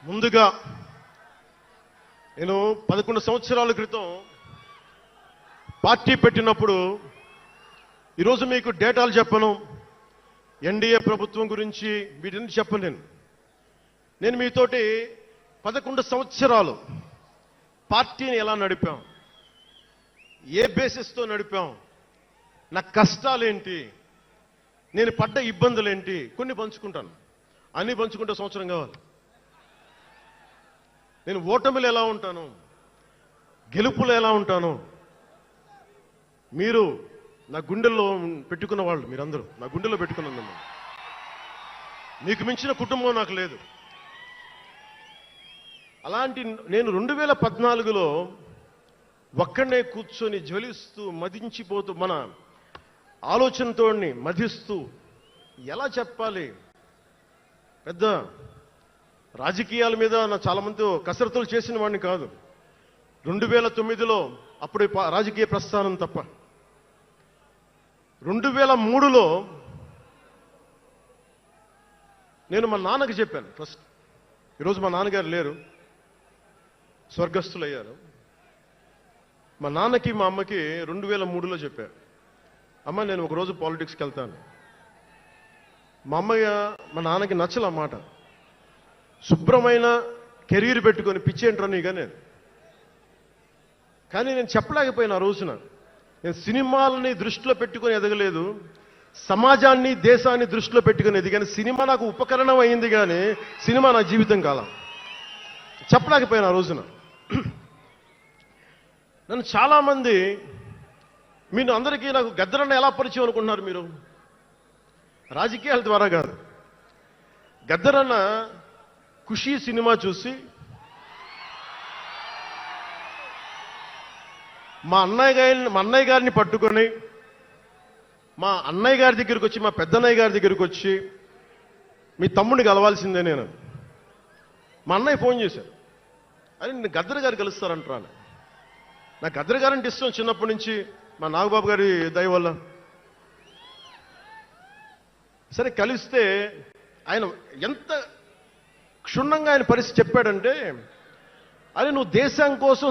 ముందుగా నేను 11 సంవత్సరాల క్రితం పార్టీ పెట్టినప్పుడు ఈరోజు మీకు డేటాలు చెప్పను, ఎన్డీఏ ప్రభుత్వం గురించి వీటిని చెప్పను. నేను మీతోటి 11 సంవత్సరాలు పార్టీని ఎలా నడిపాం, ఏ బేసిస్తో నడిపాం, నా కష్టాలేంటి, నేను పడ్డ ఇబ్బందులేంటి కొన్ని పంచుకుంటాను. అన్నీ పంచుకుంటే సంవత్సరం కావాలి. నేను ఓటమిలు ఎలా ఉంటాను, గెలుపులు ఎలా ఉంటాను, మీరు నా గుండెల్లో పెట్టుకున్న వాళ్ళు, మీరందరూ నా గుండెల్లో పెట్టుకున్నందుకు మీకు మించిన కుటుంబం నాకు లేదు. అలాంటి నేను 2014లో ఒక్కడనే కూర్చొని జ్వలిస్తూ మదించిపోతూ మన ఆలోచనతో మదిస్తూ ఎలా చెప్పాలి, పెద్ద రాజకీయాల మీద నా చాలా మందితో కసరత్తులు చేసిన వాడిని కాదు. 2009లో అప్పుడు రాజకీయ ప్రస్థానం తప్ప. 2003లో నేను మా నాన్నకి చెప్పాను ఫస్ట్. ఈరోజు మా నాన్నగారు లేరు, స్వర్గస్థులయ్యారు. మా నాన్నకి మా అమ్మకి 2003లో చెప్పాను, అమ్మ నేను ఒకరోజు పాలిటిక్స్కి వెళ్తాను. మా అమ్మయ్య మా నాన్నకి నచ్చల మాట. శుభ్రమైన కెరీర్ పెట్టుకొని పిచ్చేంట్రా నీగా నేను. కానీ నేను చెప్పలేకపోయినా ఆ రోజున. నేను సినిమాలని దృష్టిలో పెట్టుకొని ఎదగలేదు, సమాజాన్ని దేశాన్ని దృష్టిలో పెట్టుకుని ఎదిగాను. సినిమా నాకు ఉపకరణం అయింది కానీ సినిమా నా జీవితం కాలం. చెప్పలేకపోయినా ఆ రోజున. నన్ను చాలామంది, మీరు అందరికీ నాకు గద్దరన్న ఎలా పరిచయం అనుకుంటున్నారు మీరు? రాజకీయాల ద్వారా కాదు. గద్దరన్న ఖుషీ సినిమా చూసి మా అన్నయ్య గారిని పట్టుకొని మా అన్నయ్య గారి దగ్గరికి వచ్చి, మా పెద్దన్నయ్య గారి దగ్గరికి వచ్చి, మీ తమ్ముడిని కలవాల్సిందే నేను. మా అన్నయ్య ఫోన్ చేశారు, అని నేను గద్దర్ గారు కలుస్తారంటారా. నాకు గద్దర్ గారంటే ఇష్టం చిన్నప్పటి నుంచి, మా నాగబాబు గారి దయ వల్ల. సరే కలిస్తే ఆయన ఎంత క్షుణ్ణంగా ఆయన పరిస్థితి చెప్పాడంటే, అరే నువ్వు దేశం కోసం